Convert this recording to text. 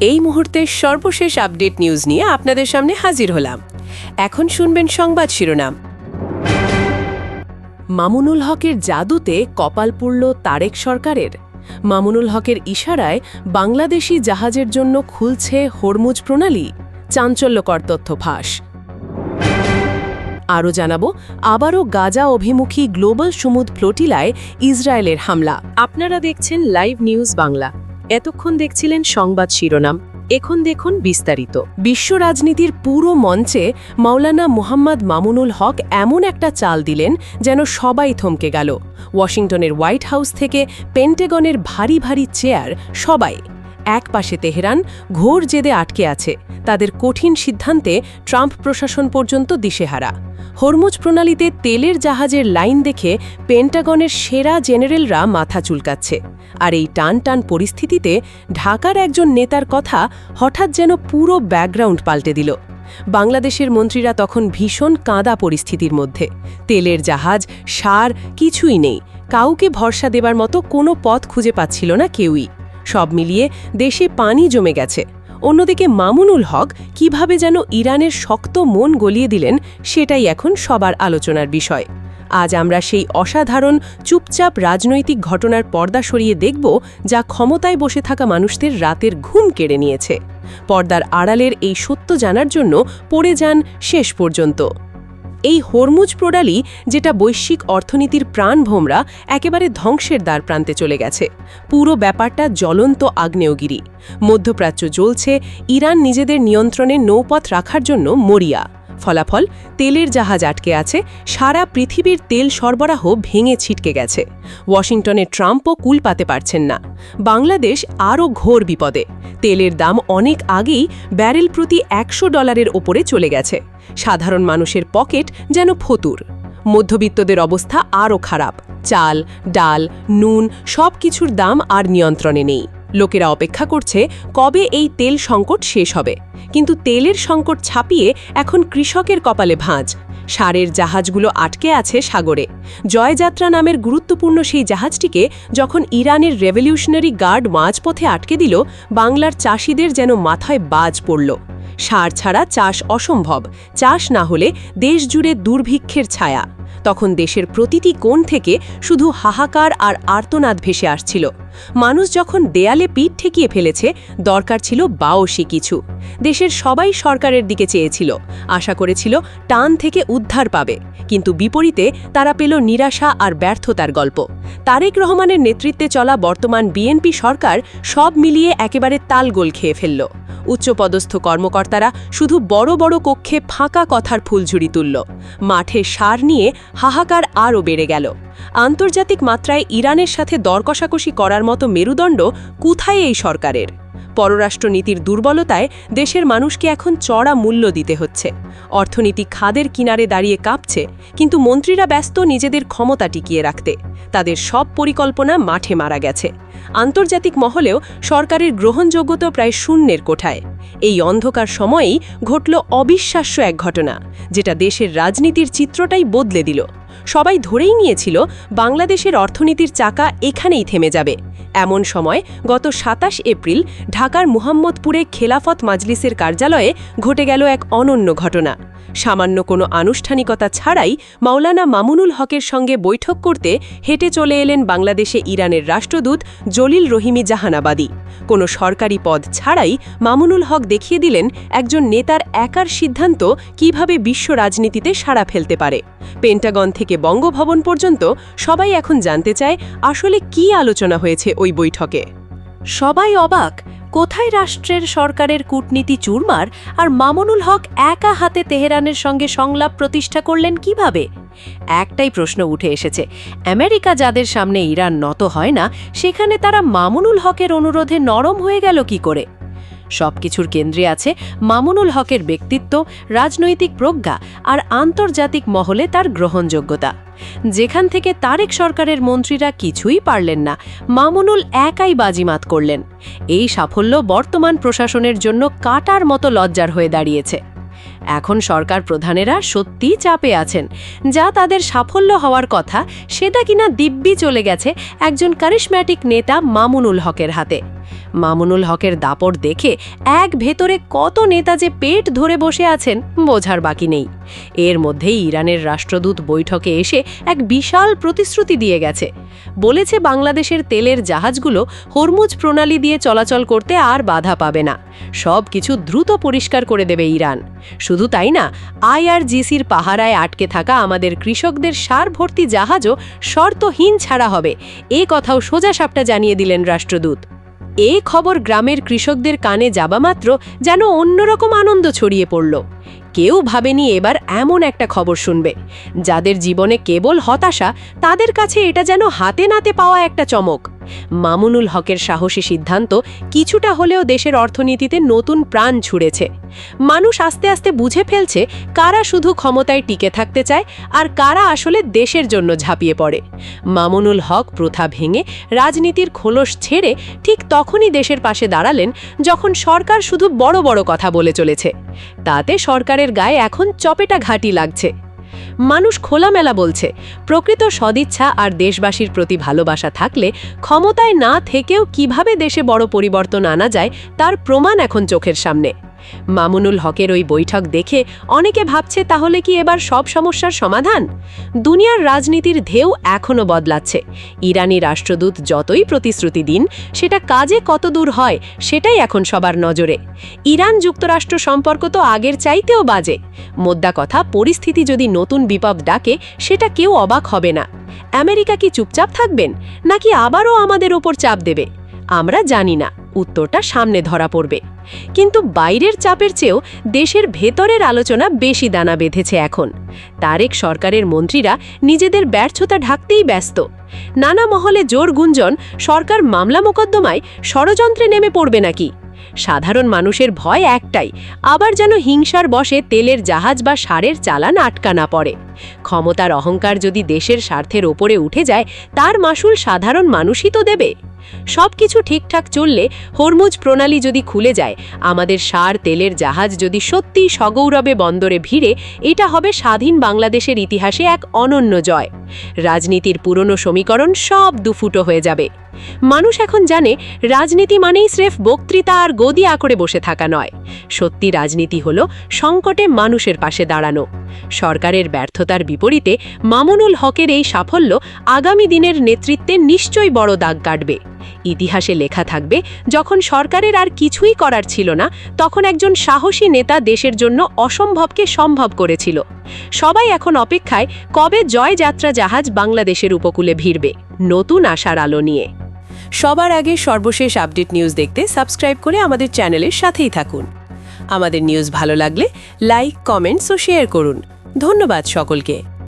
এই মুহূর্তের সর্বশেষ আপডেট নিউজ নিয়ে আপনাদের সামনে হাজির হলাম। এখন শুনবেন সংবাদ শিরোনাম। মামুনুল হকের জাদুতে কপাল পুড়ল তারেক সরকারের। মামুনুল হকের ইশারায় বাংলাদেশি জাহাজের জন্য খুলছে হরমুজ প্রণালী, চাঞ্চল্যকর তথ্য ফাঁস। আরও জানাবো, আবারও গাজা অভিমুখী গ্লোবাল সমুদ ফ্লোটিলায় ইসরায়েলের হামলা। আপনারা দেখছেন লাইভ নিউজ বাংলা। এতক্ষণ দেখছিলেন সংবাদ শিরোনাম, এখন দেখুন বিস্তারিত। বিশ্ব রাজনীতির পুরো মঞ্চে মাওলানা মুহাম্মদ মামুনুল হক এমন একটা চাল দিলেন যেন সবাই থমকে গেল। ওয়াশিংটনের হোয়াইট হাউস থেকে পেন্টাগনের ভারী ভারী চেয়ার, সবাই এক পাশে তেহরান ঘোর জেদে আটকে আছে। তাদের কঠিন সিদ্ধান্তে ট্রাম্প প্রশাসন পর্যন্ত দিশেহারা। হরমুজ প্রণালীতে তেলের জাহাজের লাইন দেখে পেন্টাগনের সেরা জেনারেলরা মাথা চুলকাচ্ছে। আর এই টান টান পরিস্থিতিতে ঢাকার একজন নেতার কথা হঠাৎ যেন পুরো ব্যাকগ্রাউন্ড পাল্টে দিল। বাংলাদেশের মন্ত্রীরা তখন ভীষণ কাঁদা পরিস্থিতির মধ্যে। তেলের জাহাজ, সার কিছুই নেই। কাউকে ভরসা দেবার মতো কোনো পথ খুঁজে পাচ্ছিল না কেউই। সব মিলিয়ে দেশে পানি জমে গেছে। অন্যদিকে মামুনুল হক কিভাবে যেন ইরানের শক্ত মন গলিয়ে দিলেন, সেটাই এখন সবার আলোচনার বিষয়। আজ আমরা সেই অসাধারণ চুপচাপ রাজনৈতিক ঘটনার পর্দা সরিয়ে দেখব, যা ক্ষমতায় বসে থাকা মানুষদের রাতের ঘুম কেড়ে নিয়েছে। পর্দার আড়ালের এই সত্য জানার জন্য পড়ে যান শেষ পর্যন্ত। এই হরমুজ প্রণালী, যেটা বৈশ্বিক অর্থনীতির প্রাণভোমরা, একেবারে ধ্বংসের দ্বার প্রান্তে চলে গেছে। পুরো ব্যাপারটা জ্বলন্ত আগ্নেয়গিরি। মধ্যপ্রাচ্য জ্বলছে, ইরান নিজেদের নিয়ন্ত্রণে নৌপথ রাখার জন্য মরিয়া। ফলাফল, তেলের জাহাজ আটকে আছে, সারা পৃথিবীর তেল সরবরাহ ভেঙে ছিটকে গেছে। ওয়াশিংটনে ট্রাম্পও কুল পাতে পারছেন না। বাংলাদেশ আরও ঘোর বিপদে। তেলের দাম অনেক আগেই ব্যারেল প্রতি $100 ওপরে চলে গেছে। সাধারণ মানুষের পকেট যেন ফতুর। মধ্যবিত্তদের অবস্থা আরও খারাপ। চাল, ডাল, নুন সব কিছুর দাম আর নিয়ন্ত্রণে নেই। লোকেরা অপেক্ষা করছে কবে এই তেল সংকট শেষ হবে। কিন্তু তেলের সংকট ছাপিয়ে এখন কৃষকের কপালে ভাঁজ। সারের জাহাজগুলো আটকে আছে সাগরে। জয়যাত্রা নামের গুরুত্বপূর্ণ সেই জাহাজটিকে যখন ইরানের রেভলিউশনারি গার্ড মাঝপথে আটকে দিল, বাংলার চাষিদের যেন মাথায় বাজ পড়ল। সার ছাড়া চাষ অসম্ভব। চাষ না হলে দেশ জুড়ে দুর্ভিক্ষের ছায়া। তখন দেশের প্রতিটি কোণ থেকে শুধু হাহাকার আর আর্তনাদ ভেসে আসছিল। মানুষ যখন দেয়ালে পিঠ ঠেকিয়ে ফেলেছে, দরকার ছিল বাওসি কিছু। দেশের সবাই সরকারের দিকে চেয়েছিল, আশা করেছিল টান থেকে উদ্ধার পাবে। কিন্তু বিপরীতে তারা পেল নিরাশা আর ব্যর্থতার গল্প। তারেক রহমানের নেতৃত্বে চলা বর্তমান বিএনপি সরকার সব মিলিয়ে একেবারে তালগোল খেয়ে ফেলল। উচ্চপদস্থ কর্মকর্তারা শুধু বড় বড় কক্ষে ফাঁকা কথার ফুলঝুরি তুলল। মাঠে সার নিয়ে হাহাকার আরও বেড়ে গেল। আন্তর্জাতিক মাত্রায় ইরানের সাথে দর কষাকষি করার মতো মেরুদণ্ড কোথায় এই সরকারের? পররাষ্ট্রনীতির দুর্বলতায় দেশের মানুষকে এখন চড়া মূল্য দিতে হচ্ছে। অর্থনীতি খাদের কিনারে দাঁড়িয়ে কাঁপছে, কিন্তু মন্ত্রীরা ব্যস্ত নিজেদের ক্ষমতা টিকিয়ে রাখতে। তাদের সব পরিকল্পনা মাঠে মারা গেছে। আন্তর্জাতিক মহলেও সরকারের গ্রহণযোগ্যতা প্রায় শূন্যের কোঠায়। এই অন্ধকার সময়েই ঘটল অবিশ্বাস্য এক ঘটনা, যেটা দেশের রাজনীতির চিত্রটাই বদলে দিল। সবাই ধরেই নিয়েছিল বাংলাদেশের অর্থনীতির চাকা এখানেই থেমে যাবে। এমন সময় গত 27 এপ্রিল ঢাকার মুহাম্মদপুরে খেলাফত মাজলিসের কার্যালয়ে ঘটে গেল এক অনন্য ঘটনা। সামান্য কোনো আনুষ্ঠানিকতা ছাড়াই মাওলানা মামুনুল হকের সঙ্গে বৈঠক করতে হেঁটে চলে এলেন বাংলাদেশে ইরানের রাষ্ট্রদূত জলিল রহিমি জাহানাবাদী। কোনো সরকারি পদ ছাড়াই মামুনুল হক দেখিয়ে দিলেন একজন নেতার একার সিদ্ধান্ত কিভাবে বিশ্ব রাজনীতিতে সাড়া ফেলতে পারে। পেন্টাগন থেকে বঙ্গভবন পর্যন্ত সবাই এখন জানতে চায় আসলে কী আলোচনা হয়েছে ওই বৈঠকে। সবাই অবাক, কোথায় রাষ্ট্রের সরকারের কূটনীতি চুরমার, আর মামুনুল হক একা হাতে তেহরানের সঙ্গে সংলাপ প্রতিষ্ঠা করলেন কিভাবে? একটাই প্রশ্ন উঠে এসেছে, আমেরিকা যাদের সামনে ইরান নত হয় না, সেখানে তারা মামুনুল হকের অনুরোধে নরম হয়ে গেল কি করে? সবকিছুর কেন্দ্রে আছে মামুনুল হকের ব্যক্তিত্ব, রাজনৈতিক প্রজ্ঞা আর আন্তর্জাতিক মহলে তার গ্রহণযোগ্যতা। যেখান থেকে তারেক সরকারের মন্ত্রীরা কিছুই পারলেন না, মামুনুল একাই বাজিমাত করলেন। এই সাফল্য বর্তমান প্রশাসনের জন্য কাটার মতো লজ্জার হয়ে দাঁড়িয়েছে। এখন সরকার প্রধানেরা সত্যিই চাপে আছেন। যা তাদের সাফল্য হওয়ার কথা সেটা কিনা দিব্যি চলে গেছে একজন কারিশম্যাটিক নেতা মামুনুল হকের হাতে। মামুনুল হকের দাপট দেখে এক ভেতরে কত নেতা যে পেট ধরে বসে আছেন বোঝার বাকি নেই। এর মধ্যেই ইরানের রাষ্ট্রদূত বৈঠকে এসে এক বিশাল প্রতিশ্রুতি দিয়ে গেছে। বলেছে বাংলাদেশের তেলের জাহাজগুলো হরমুজ প্রণালী দিয়ে চলাচল করতে আর বাধা পাবে না, সব কিছু দ্রুত পরিষ্কার করে দেবে ইরান। শুধু তাই না, IRGCর পাহারায় আটকে থাকা আমাদের কৃষকদের সার ভর্তি জাহাজও শর্তহীন ছাড়া হবে, এ কথাও সোজাসাপটা জানিয়ে দিলেন রাষ্ট্রদূত। এই খবর গ্রামের কৃষকদের কানে যাবা মাত্র যেন অন্যরকম আনন্দ ছড়িয়ে পড়ল। কেউ ভাবেনি এবার এমন একটা খবর শুনবে। যাদের জীবনে কেবল হতাশা, তাদের কাছে এটা যেন হাতে নাতে পাওয়া একটা চমক। মামুনুল হকের সাহসী সিদ্ধান্ত কিছুটা হলেও দেশের অর্থনীতিতে নতুন প্রাণ ছুড়েছে। মানুষ আস্তে আস্তে বুঝে ফেলছে কারা শুধু ক্ষমতায় টিকে থাকতে চায় আর কারা আসলে দেশের জন্য ঝাঁপিয়ে পড়ে। মামুনুল হক প্রথা ভেঙে রাজনীতির খোলস ছেড়ে ঠিক তখনই দেশের পাশে দাঁড়ালেন যখন সরকার শুধু বড় বড় কথা বলে চলেছে। তাতে সরকারের গায়ে এখন চপেটা ঘাঁটি লাগছে। মানুষ খোলামেলা বলছে, প্রকৃত সদিচ্ছা আর দেশবাসীর প্রতি ভালোবাসা থাকলে ক্ষমতায় না থেকেও কিভাবে দেশে বড় পরিবর্তন আনা যায় তার প্রমাণ এখন চোখের সামনে। মামুনুল হকের ওই বৈঠক দেখে অনেকে ভাবছে তাহলে কি এবার সব সমস্যার সমাধান? দুনিয়ার রাজনীতির ঢেউ এখনও বদলাচ্ছে। ইরানি রাষ্ট্রদূত যতই প্রতিশ্রুতি দিন, সেটা কাজে কতদূর হয় সেটাই এখন সবার নজরে। ইরান যুক্তরাষ্ট্র সম্পর্ক তো আগের চাইতেও বাজে। মোদ্দা কথা, পরিস্থিতি যদি নতুন বিপদ ডাকে সেটা কেউ অবাক হবে না। আমেরিকা কি চুপচাপ থাকবেন, নাকি আবারও আমাদের ওপর চাপ দেবে? আমরা জানি না, উত্তরটা সামনে ধরা পড়বে। কিন্তু বাইরের চাপের চেয়েও দেশের ভেতরের আলোচনা বেশি দানা বেঁধেছে এখন। তারেক সরকারের মন্ত্রীরা নিজেদের ব্যর্থতা ঢাকতেই ব্যস্ত। নানা মহলে জোর গুঞ্জন সরকার মামলা মোকদ্দমায় ষড়যন্ত্রে নেমে পড়বে নাকি। সাধারণ মানুষের ভয় একটাই, আবার যেন হিংসার বশে তেলের জাহাজ বা সারের চালান আটকা না পড়ে। ক্ষমতার অহংকার যদি দেশের স্বার্থের ওপরে উঠে যায়, তার মাসুল সাধারণ মানুষই তো দেবে। সবকিছু ঠিকঠাক চললে, হরমুজ প্রণালী যদি খুলে যায়, আমাদের সার তেলের জাহাজ যদি সত্যিই সগৌরবে বন্দরে ভিড়ে, এটা হবে স্বাধীন বাংলাদেশের ইতিহাসে এক অনন্য জয়। রাজনীতির পুরনো সমীকরণ সব দুফুটো হয়ে যাবে। মানুষ এখন জানে, রাজনীতি মানেই স্রেফ বক্তৃতা আর গদি আঁকড়ে বসে থাকা নয়। সত্যি রাজনীতি হলো সংকটে মানুষের পাশে দাঁড়ানো। সরকারের ব্যর্থতার বিপরীতে মামুনুল হকের এই সাফল্য আগামী দিনের নেতৃত্বে নিশ্চয়ই বড় দাগ কাটবে। ইতিহাসে লেখা থাকবে, যখন সরকারের আর কিছুই করার ছিল না, তখন একজন সাহসী নেতা দেশের জন্য অসম্ভবকে সম্ভব করেছিল। সবাই এখন অপেক্ষায় কবে জয়যাত্রা জাহাজ বাংলাদেশের উপকূলে ভিড়বে, নতুন আশার আলো নিয়ে। সবার আগে সর্বশেষ আপডেট নিউজ দেখতে সাবস্ক্রাইব করে আমাদের চ্যানেলের সাথেই থাকুন। আমাদের নিউজ ভালো লাগলে লাইক, কমেন্টস ও শেয়ার করুন। ধন্যবাদ সকলকে।